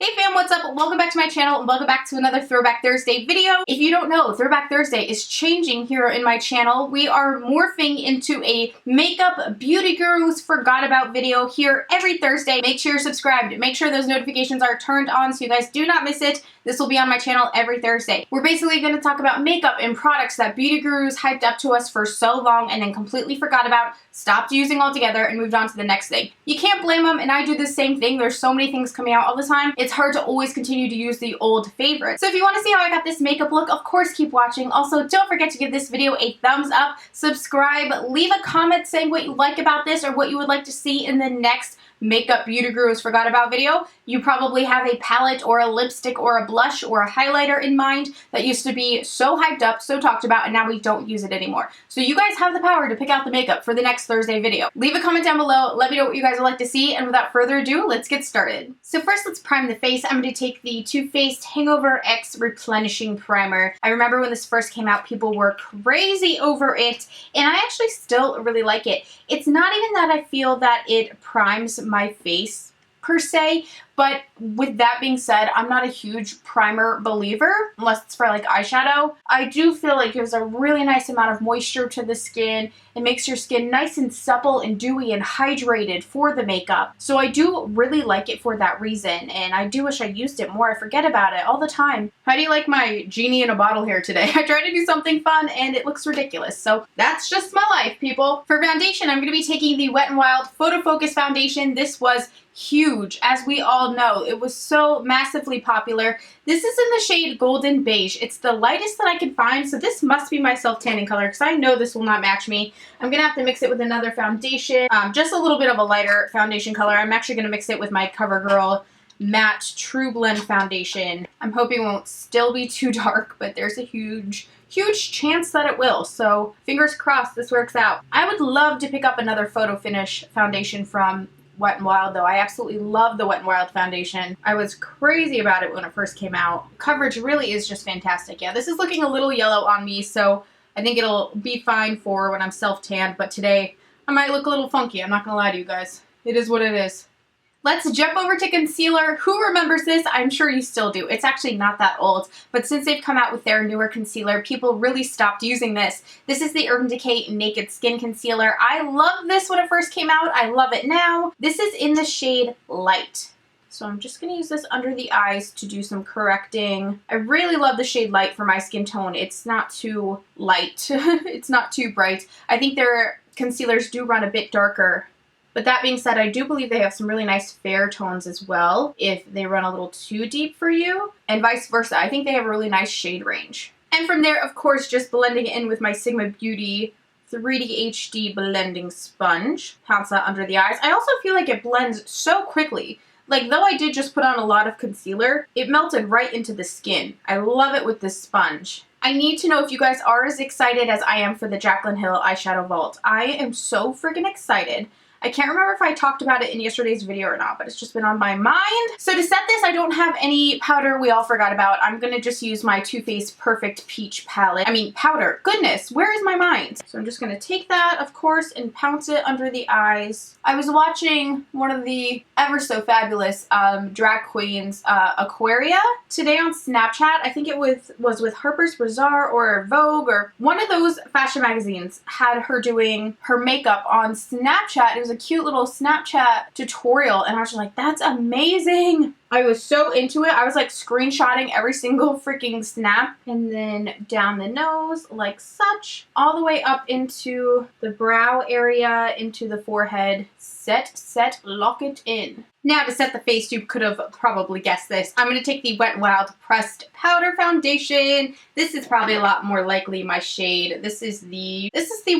Hey fam, what's up? Welcome back to my channel and welcome back to another Throwback Thursday video. If you don't know, Throwback Thursday is changing here in my channel. We are morphing into a makeup beauty gurus forgot about video here every Thursday. Make sure you're subscribed. Make sure those notifications are turned on so you guys do not miss it. This will be on my channel every Thursday. We're basically going to talk about makeup and products that beauty gurus hyped up to us for so long and then completely forgot about, stopped using altogether, and moved on to the next thing. You can't blame them, and I do the same thing. There's so many things coming out all the time. It's hard to always continue to use the old favorites. So if you want to see how I got this makeup look, of course keep watching. Also, don't forget to give this video a thumbs up, subscribe, leave a comment saying what you like about this or what you would like to see in the next makeup beauty gurus forgot about video. You probably have a palette or a lipstick or a blush or a highlighter in mind that used to be so hyped up, so talked about, and now we don't use it anymore. So you guys have the power to pick out the makeup for the next Thursday video. Leave a comment down below, let me know what you guys would like to see, and without further ado, let's get started. So first, let's prime the face. I'm going to take the Too Faced Hangover X Replenishing Primer. I remember when this first came out, people were crazy over it, and I actually still really like it. It's not even that I feel that it primes my face per se, but with that being said, I'm not a huge primer believer unless it's for like eyeshadow. I do feel like it gives a really nice amount of moisture to the skin. It makes your skin nice and supple and dewy and hydrated for the makeup. So I do really like it for that reason, and I do wish I used it more. I forget about it all the time. How do you like my genie in a bottle here today? I tried to do something fun and it looks ridiculous. So that's just my life, people. For foundation, I'm going to be taking the Wet n Wild Photo Focus Foundation. This was huge, as we all know. It was so massively popular. This is in the shade Golden Beige. It's the lightest that I could find, so this must be my self-tanning color because I know this will not match me. I'm going to have to mix it with another foundation, just a little bit of a lighter foundation color. I'm actually going to mix it with my CoverGirl Matte True Blend Foundation. I'm hoping it won't still be too dark, but there's a huge chance that it will, so fingers crossed this works out. I would love to pick up another Photo Finish foundation from Wet n Wild though. I absolutely love the Wet n Wild foundation. I was crazy about it when it first came out. Coverage really is just fantastic. Yeah, this is looking a little yellow on me, so I think it'll be fine for when I'm self-tanned, but today I might look a little funky. I'm not gonna lie to you guys. It is what it is. Let's jump over to concealer. Who remembers this? I'm sure you still do. It's actually not that old, but since they've come out with their newer concealer, people really stopped using this. This is the Urban Decay Naked Skin Concealer. I loved this when it first came out. I love it now. This is in the shade Light. So I'm just going to use this under the eyes to do some correcting. I really love the shade Light for my skin tone. It's not too light. It's not too bright. I think their concealers do run a bit darker. But that being said, I do believe they have some really nice fair tones as well if they run a little too deep for you, and vice versa. I think they have a really nice shade range. And from there, of course, just blending it in with my Sigma Beauty 3D HD blending sponge. Pounce that under the eyes. I also feel like it blends so quickly. Like, though I did just put on a lot of concealer, it melted right into the skin. I love it with this sponge. I need to know if you guys are as excited as I am for the Jaclyn Hill Eyeshadow Vault. I am so freaking excited. I can't remember if I talked about it in yesterday's video or not, but it's just been on my mind. So to set this, I don't have any powder we all forgot about. I'm going to just use my Too Faced Perfect Peach palette. I mean, powder. Goodness, where is my mind? So I'm just going to take that, of course, and pounce it under the eyes. I was watching one of the ever so fabulous drag queens, Aquaria, today on Snapchat. I think it was with Harper's Bazaar or Vogue or one of those fashion magazines had her doing her makeup on Snapchat. It was a cute little Snapchat tutorial, and I was just like, that's amazing. I was so into it. I was like screenshotting every single freaking snap, and then down the nose like such, all the way up into the brow area, into the forehead. Set, lock it in. Now to set the face, you could have probably guessed this. I'm going to take the Wet n Wild Pressed Powder Foundation. This is probably a lot more likely my shade. This is the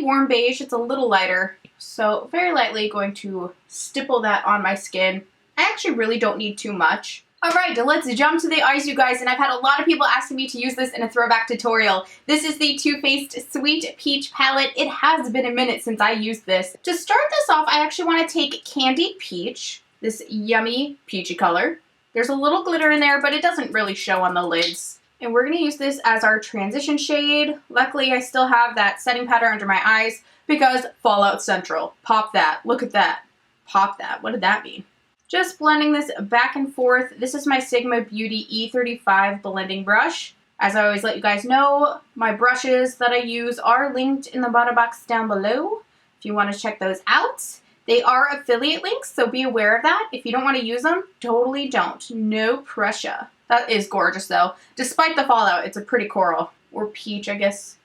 Warm Beige. It's a little lighter. So very lightly going to stipple that on my skin. I actually really don't need too much. Alright, let's jump to the eyes, you guys, and I've had a lot of people asking me to use this in a throwback tutorial. This is the Too Faced Sweet Peach palette. It has been a minute since I used this. To start this off, I actually want to take Candied Peach, this yummy peachy color. There's a little glitter in there, but it doesn't really show on the lids. And we're going to use this as our transition shade. Luckily, I still have that setting powder under my eyes because Fallout Central. Pop that. Look at that. Pop that. What did that mean? Just blending this back and forth. This is my Sigma Beauty E35 blending brush. As I always let you guys know, my brushes that I use are linked in the bottom box down below if you want to check those out. They are affiliate links, so be aware of that. If you don't want to use them, totally don't. No pressure. That is gorgeous though. Despite the fallout, it's a pretty coral. Or peach, I guess.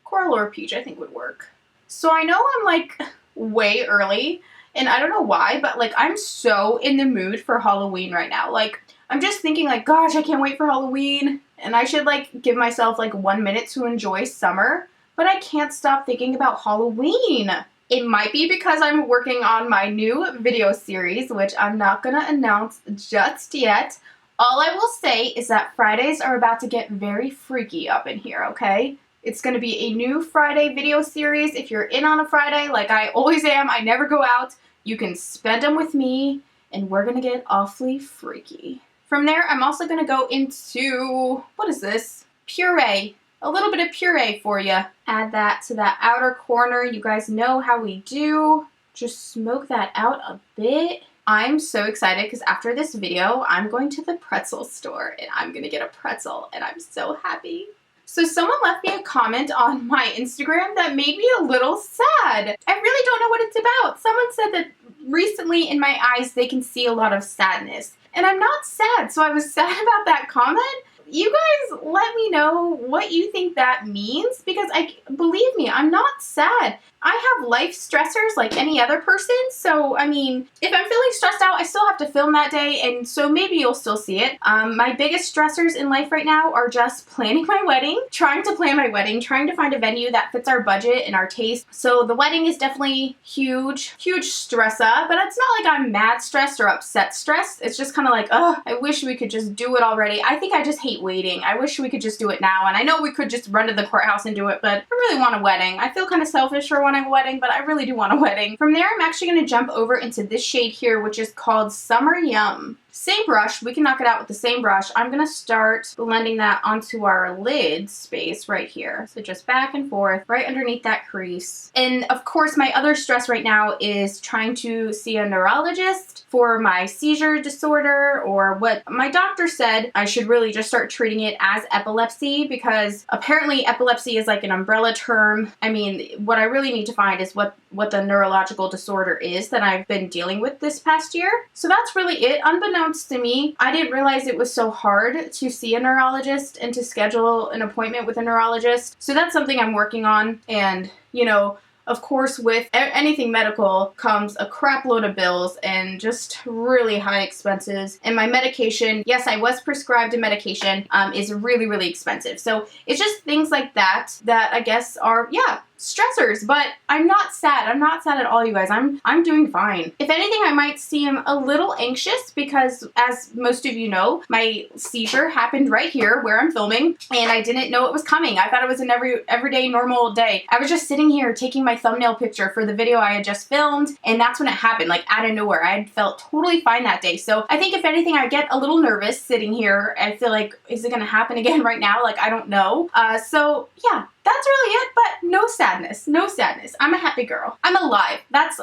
Coral or peach I think would work. So I know I'm like way early, and I don't know why, but like I'm so in the mood for Halloween right now. Like I'm just thinking like, gosh, I can't wait for Halloween, and I should like give myself like 1 minute to enjoy summer, but I can't stop thinking about Halloween. It might be because I'm working on my new video series, which I'm not gonna announce just yet. All I will say is that Fridays are about to get very freaky up in here, okay? It's going to be a new Friday video series. If you're in on a Friday, like I always am, I never go out, you can spend them with me, and we're going to get awfully freaky. From there, I'm also going to go into, what is this? Puree. A little bit of puree for you. Add that to that outer corner. You guys know how we do. Just smoke that out a bit. I'm so excited because after this video, I'm going to the pretzel store and I'm going to get a pretzel, and I'm so happy. So someone left me a comment on my Instagram that made me a little sad. I really don't know what it's about. Someone said that recently in my eyes they can see a lot of sadness. And I'm not sad, so I was sad about that comment. You guys let me know what you think that means, because believe me, I'm not sad. I have life stressors like any other person, so I mean, if I'm feeling stressed out, I still have to film that day, and so maybe you'll still see it. My biggest stressors in life right now are just planning my wedding, trying to plan my wedding, trying to find a venue that fits our budget and our taste. So the wedding is definitely huge stressor, but it's not like I'm mad stressed or upset stressed. It's just kind of like, oh, I wish we could just do it already. I think I just hate waiting. I wish we could just do it now, and I know we could just run to the courthouse and do it, but I really want a wedding. I feel kind of selfish for wanting a wedding, but I really do want a wedding. From there, I'm actually going to jump over into this shade here, which is called Summer Yum. Same brush, we can knock it out with the same brush. I'm going to start blending that onto our lid space right here. So just back and forth, right underneath that crease. And of course, my other stress right now is trying to see a neurologist for my seizure disorder, or what my doctor said I should really just start treating it as epilepsy, because apparently epilepsy is like an umbrella term. I mean, what I really need to find is what the neurological disorder is that I've been dealing with this past year. So that's really it. Unbeknownst to me, I didn't realize it was so hard to see a neurologist and to schedule an appointment with a neurologist. So that's something I'm working on, and you know, of course, with anything medical comes a crap load of bills and just really high expenses. And my medication, yes, I was prescribed a medication, is really expensive. So it's just things like that I guess are, yeah, stressors, but I'm not sad. I'm not sad at all, you guys. I'm doing fine. If anything, I might seem a little anxious because, as most of you know, my seizure happened right here where I'm filming, and I didn't know it was coming. I thought it was an everyday normal day. I was just sitting here taking my thumbnail picture for the video I had just filmed, and that's when it happened, like out of nowhere. I had felt totally fine that day. So I think if anything, I get a little nervous sitting here. I feel like, is it gonna happen again right now? Like, I don't know. So yeah. That's really it, but no sadness. No sadness. I'm a happy girl. I'm alive.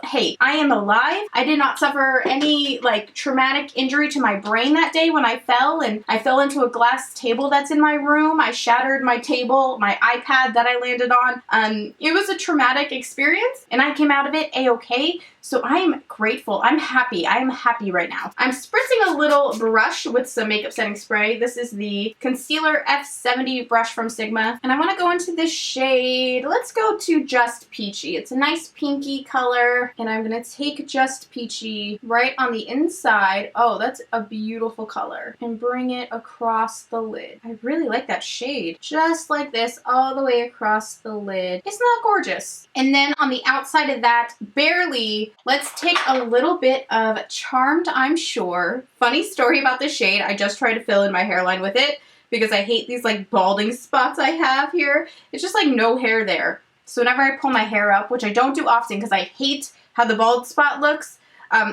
Hey, I am alive. I did not suffer any like traumatic injury to my brain that day when I fell, and I fell into a glass table that's in my room. I shattered my table, my iPad that I landed on. It was a traumatic experience, and I came out of it a-okay. So I am grateful. I'm happy. I am happy right now. I'm spritzing a little brush with some makeup setting spray. This is the Concealer F70 brush from Sigma. And I want to go into this shade. Let's go to Just Peachy. It's a nice pinky color. And I'm going to take Just Peachy right on the inside. Oh, that's a beautiful color. And bring it across the lid. I really like that shade. Just like this, all the way across the lid. Isn't that gorgeous? And then on the outside of that, barely, let's take a little bit of Charmed, I'm Sure. Funny story about this shade. I just tried to fill in my hairline with it because I hate these like balding spots I have here. It's just like no hair there. So whenever I pull my hair up, which I don't do often because I hate how the bald spot looks,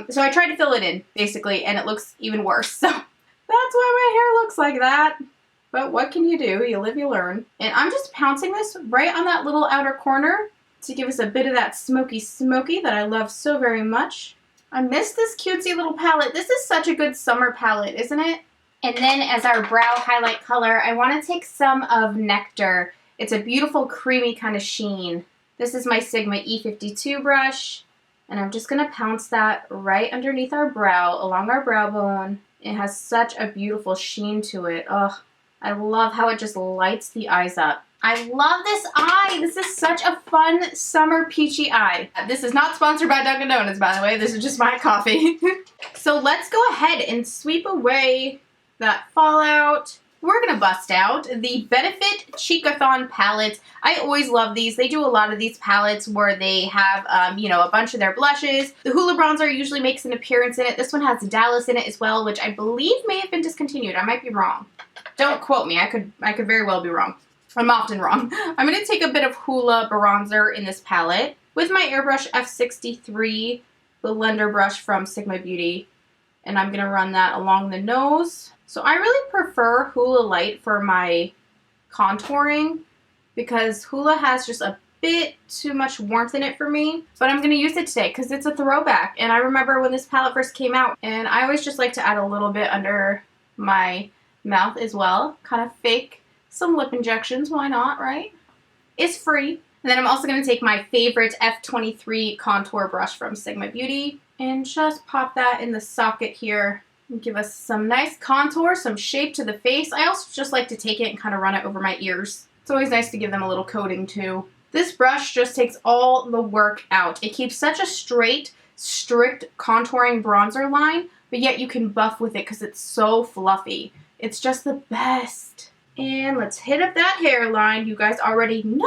so I tried to fill it in basically, and it looks even worse. So that's why my hair looks like that. But what can you do? You live, you learn. And I'm just pouncing this right on that little outer corner to give us a bit of that smoky that I love so very much. I miss this cutesy little palette. This is such a good summer palette, isn't it? And then as our brow highlight color, I want to take some of Nectar. It's a beautiful creamy kind of sheen. This is my Sigma E52 brush, and I'm just going to pounce that right underneath our brow, along our brow bone. It has such a beautiful sheen to it. Ugh, I love how it just lights the eyes up. I love this eye. This is such a fun summer peachy eye. This is not sponsored by Dunkin' Donuts, by the way. This is just my coffee. So let's go ahead and sweep away that fallout. We're going to bust out the Benefit Cheekathon palettes. I always love these. They do a lot of these palettes where they have, you know, a bunch of their blushes. The Hoola bronzer usually makes an appearance in it. This one has Dallas in it as well, which I believe may have been discontinued. I might be wrong. Don't quote me. I could very well be wrong. I'm often wrong. I'm going to take a bit of Hoola bronzer in this palette with my Airbrush F63 blender brush from Sigma Beauty. And I'm going to run that along the nose. So I really prefer Hoola Light for my contouring because Hoola has just a bit too much warmth in it for me. But I'm going to use it today because it's a throwback. And I remember when this palette first came out. And I always just like to add a little bit under my mouth as well. Kind of fake some lip injections. Why not, right? It's free. And then I'm also going to take my favorite F23 contour brush from Sigma Beauty and just pop that in the socket here. Give us some nice contour, some shape to the face. I also just like to take it and kind of run it over my ears. It's always nice to give them a little coating too. This brush just takes all the work out. It keeps such a straight, strict contouring bronzer line, but yet you can buff with it because it's so fluffy. It's just the best. And let's hit up that hairline. You guys already know.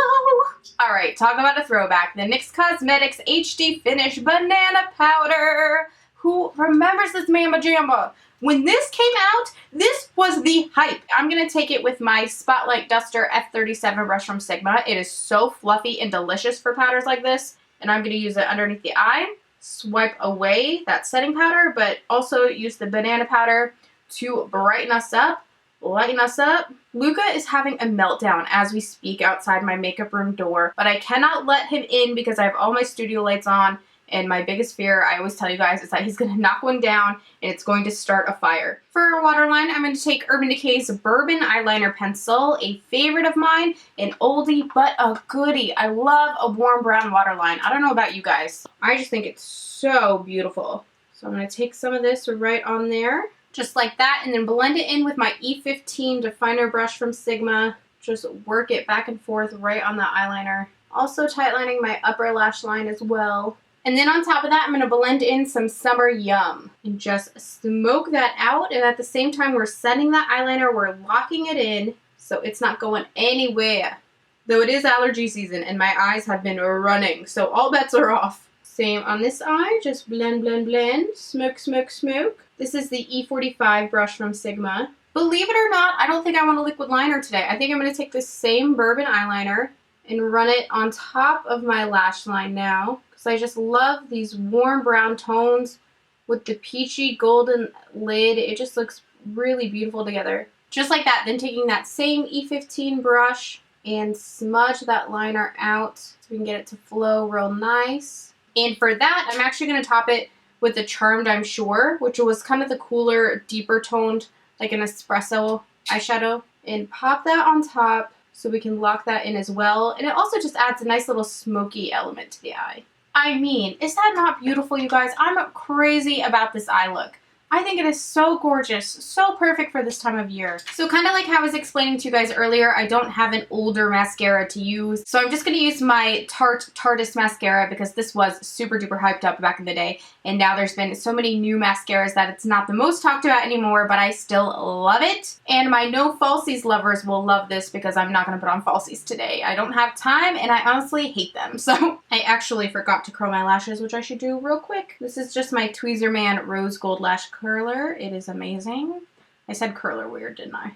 All right, talk about a throwback. The NYX Cosmetics HD Finish Banana Powder. Who remembers this Mamba Jamba? When this came out, this was the hype. I'm going to take it with my Spotlight Duster F37 brush from Sigma. It is so fluffy and delicious for powders like this. And I'm going to use it underneath the eye, swipe away that setting powder, but also use the banana powder to brighten us up, lighten us up. Luca is having a meltdown as we speak outside my makeup room door, but I cannot let him in because I have all my studio lights on. And my biggest fear, I always tell you guys, is that he's going to knock one down and it's going to start a fire. For our waterline, I'm going to take Urban Decay's Bourbon Eyeliner Pencil, a favorite of mine, an oldie but a goodie. I love a warm brown waterline. I don't know about you guys. I just think it's so beautiful. So I'm going to take some of this right on there, just like that, and then blend it in with my E15 definer brush from Sigma. Just work it back and forth right on the eyeliner. Also tightlining my upper lash line as well. And then on top of that, I'm going to blend in some Summer Yum and just smoke that out. And at the same time we're setting that eyeliner, we're locking it in so it's not going anywhere. Though it is allergy season and my eyes have been running, so all bets are off. Same on this eye, just blend, blend, blend, smoke, smoke, smoke. This is the E45 brush from Sigma. Believe it or not, I don't think I want a liquid liner today. I think I'm going to take this same bourbon eyeliner and run it on top of my lash line now. So I just love these warm brown tones with the peachy golden lid. It just looks really beautiful together. Just like that, then taking that same E15 brush and smudge that liner out so we can get it to flow real nice. And for that, I'm actually going to top it with the Charmed I'm Sure, which was kind of the cooler, deeper toned, like an espresso eyeshadow. And pop that on top so we can lock that in as well. And it also just adds a nice little smoky element to the eye. I mean, is that not beautiful, you guys? I'm crazy about this eye look. I think it is so gorgeous, so perfect for this time of year. So kind of like how I was explaining to you guys earlier, I don't have an older mascara to use. So I'm just going to use my Tarte Tardis mascara because this was super duper hyped up back in the day. And now there's been so many new mascaras that it's not the most talked about anymore, but I still love it. And my no falsies lovers will love this because I'm not going to put on falsies today. I don't have time and I honestly hate them. So I actually forgot to curl my lashes, which I should do real quick. This is just my Tweezerman Rose Gold Lash Curler. It is amazing. I said curler weird, didn't I?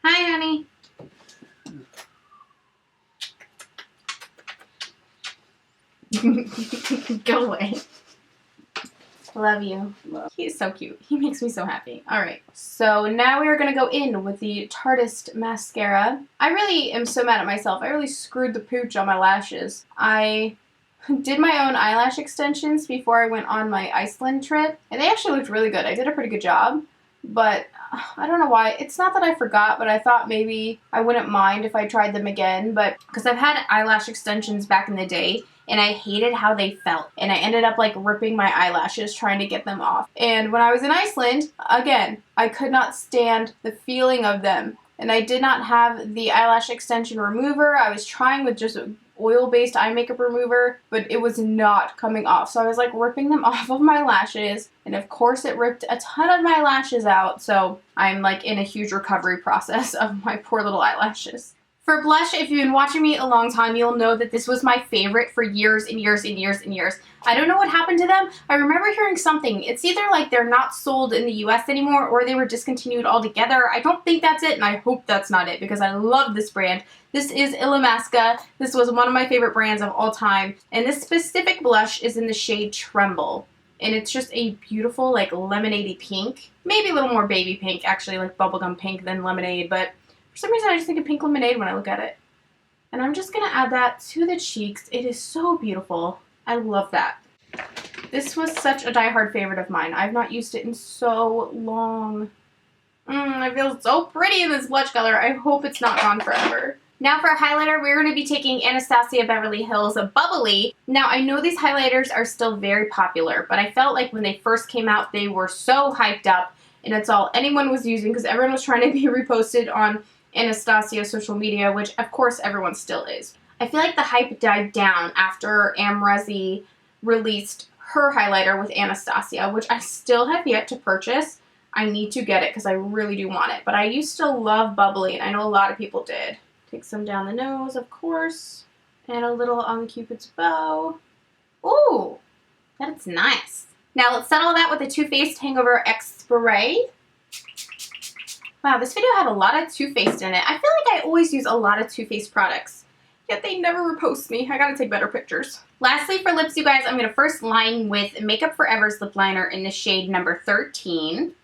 Hi, honey. Go away. Love you. He's so cute. He makes me so happy. Alright, so now we are going to go in with the Tardis mascara. I really am so mad at myself. I really screwed the pooch on my lashes. I did my own eyelash extensions before I went on my Iceland trip, and they actually looked really good. I did a pretty good job, but I don't know why. It's not that I forgot, but I thought maybe I wouldn't mind if I tried them again, but because I've had eyelash extensions back in the day, and I hated how they felt, and I ended up like ripping my eyelashes trying to get them off. And when I was in Iceland, again, I could not stand the feeling of them, and I did not have the eyelash extension remover. I was trying with just oil-based eye makeup remover, but it was not coming off. So I was like ripping them off of my lashes, and of course it ripped a ton of my lashes out, so I'm like in a huge recovery process of my poor little eyelashes. For blush, if you've been watching me a long time, you'll know that this was my favorite for years and years and years and years. I don't know what happened to them. I remember hearing something. It's either like they're not sold in the US anymore or they were discontinued altogether. I don't think that's it, and I hope that's not it because I love this brand. This is Illamasqua. This was one of my favorite brands of all time, and this specific blush is in the shade Tremble. And it's just a beautiful, like, lemonade-y pink. Maybe a little more baby pink, actually, like bubblegum pink than lemonade, but for some reason I just think of pink lemonade when I look at it. And I'm just going to add that to the cheeks. It is so beautiful. I love that. This was such a die-hard favorite of mine. I've not used it in so long. I feel so pretty in this blush color. I hope it's not gone forever. Now for a highlighter, we're going to be taking Anastasia Beverly Hills Bubbly. Now, I know these highlighters are still very popular, but I felt like when they first came out, they were so hyped up, and it's all anyone was using because everyone was trying to be reposted on Anastasia social media, which of course everyone still is. I feel like the hype died down after Amrezy released her highlighter with Anastasia, which I still have yet to purchase. I need to get it because I really do want it, but I used to love Bubbly, and I know a lot of people did. Take some down the nose, of course, and a little on Cupid's bow. Ooh, that's nice. Now let's settle that with the Too Faced Hangover X Spray. Wow, this video had a lot of Too Faced in it. I feel like I always use a lot of Too Faced products, yet they never repost me. I gotta take better pictures. Lastly, for lips, you guys, I'm gonna first line with Makeup Forever's lip liner in the shade number 13.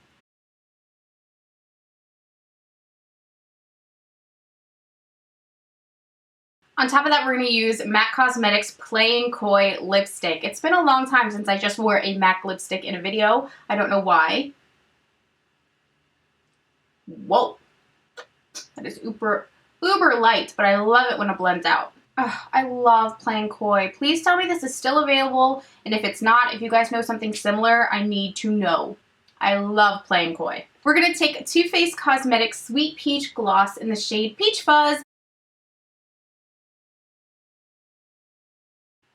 On top of that, we're going to use MAC Cosmetics Playing Coy lipstick. It's been a long time since I just wore a MAC lipstick in a video. I don't know why. Whoa. That is uber light, but I love it when it blends out. Ugh, I love Playing Coy. Please tell me this is still available, and if it's not, if you guys know something similar, I need to know. I love Playing Coy. We're going to take Too Faced Cosmetics Sweet Peach Gloss in the shade Peach Fuzz.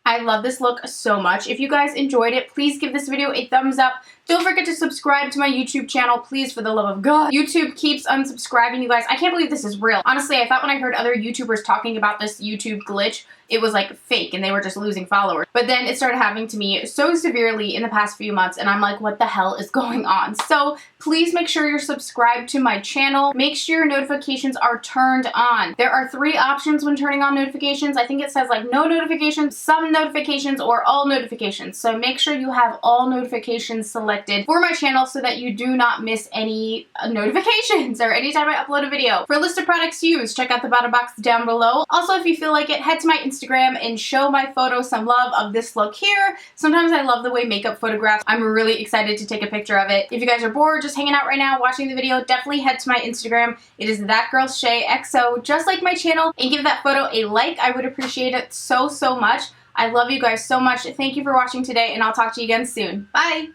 I love this look so much. If you guys enjoyed it, please give this video a thumbs up. Don't forget to subscribe to my YouTube channel, please, for the love of God. YouTube keeps unsubscribing, you guys. I can't believe this is real. Honestly, I thought when I heard other YouTubers talking about this YouTube glitch, it was like fake and they were just losing followers. But then it started happening to me so severely in the past few months, and I'm like, what the hell is going on? So please make sure you're subscribed to my channel. Make sure your notifications are turned on. There are 3 options when turning on notifications. I think it says like no notifications, some notifications, or all notifications. So make sure you have all notifications selected for my channel so that you do not miss any notifications or anytime I upload a video. For a list of products to use, check out the bottom box down below. Also, if you feel like it, head to my Instagram and show my photo some love of this look here. Sometimes I love the way makeup photographs. I'm really excited to take a picture of it. If you guys are bored just hanging out right now watching the video, definitely head to my Instagram. It is ThatGirlShaeXO, just like my channel, and give that photo a like. I would appreciate it so, so much. I love you guys so much. Thank you for watching today, and I'll talk to you again soon. Bye!